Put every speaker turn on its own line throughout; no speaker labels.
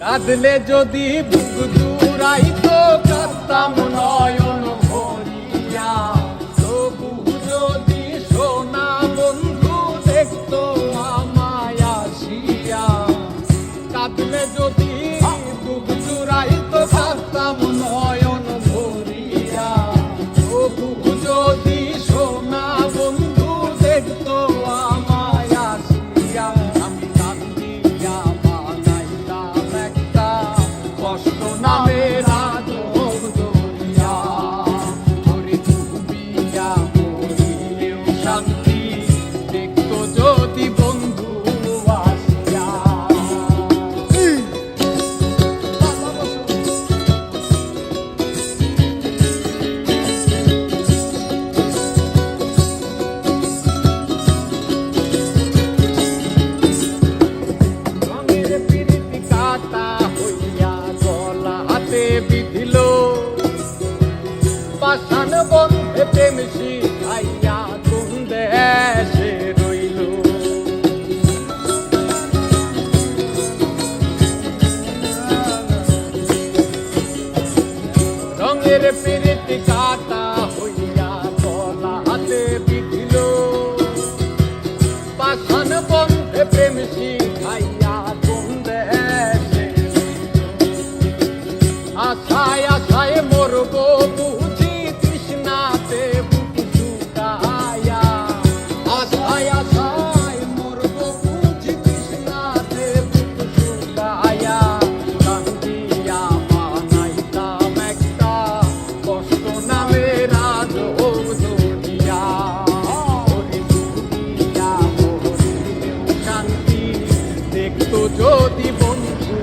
কাঁদলে যদি বুক জুড়াইতো কাঁদতাম নয়ন ভরিয়া, তবু যদি সোনা বন্ধু দেখতো আমায় আসিয়া। কাঁদলে যদি বুক জুড়াইতো কাঁদতাম নয়ন ভরিয়া, তবু যদি সোনা বন্ধু দেখতো আমায় আসিয়া। আমি কান্দিয়া বানাইতাম একটা কষ্ট নামের আদর দরিয়া, ওরে ডুবিয়া মরিলেও শান্তি দেখতো যদি বন্ধু আসিয়া। রঙের পিরিতি কাটা হইয়া গলা হাতে বিধিল, পাষাণ বন্ধে প্রেম শিখাইয়া কোন দেশে রইল। রঙের পিরিতি কাটা হইয়া গলা হাতে বিধিল, পাষাণ বন্ধে প্রেম শিখাইয়া কোন দেশে রইল। আশায় আশায় মরব বুঝি তৃষ্ণাতে বুক শুকায়া, আশায় আশায় মরব বুঝি তৃষ্ণাতে বুক শুকায়া। কান্দিয়া বানাইতাম একটা কষ্ট নামের আদর দরিয়া, ওরে ডুবিয়া মরিলেও শান্তি দেখতো যদি বন্ধু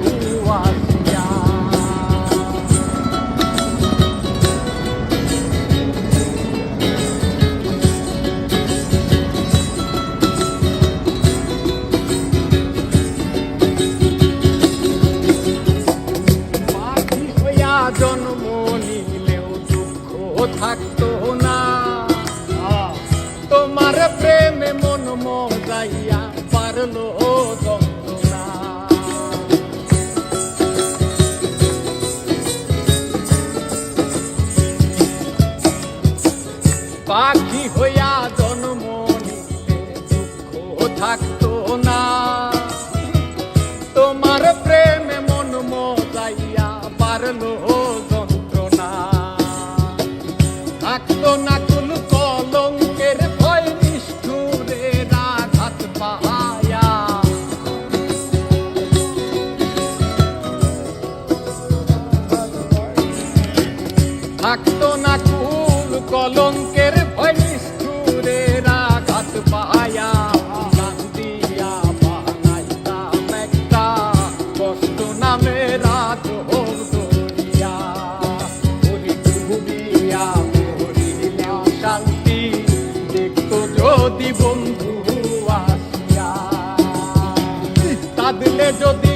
আসিয়া। পাখি হইয়া জন্ম নিলেও দুঃখ থাকতো না, তোমার প্রেমে মন মজাইয়া পারলো যন্ত্রণা। পাখি হইয়া জন্ম নিলে দুঃখ থাকতো না, তোমার প্রেমে মন মজাইয়া পারলো যন্ত্রণা। থাকতো না কোন কলঙ্কের ভয় নিষ্ঠুরের আঘাত পাহায়া। থাকতো না কুল কলঙ্কের ভয় নিষ্ঠুরের আঘাত পাহায়া। কান্দিয়া বানাইতাম একটা কষ্ট নামের আদর দরিয়া, ওরে ডুবিয়া মরিলেও শান্তি দেখতো যদি বন্ধু আসিয়া। কাঁদলে যদি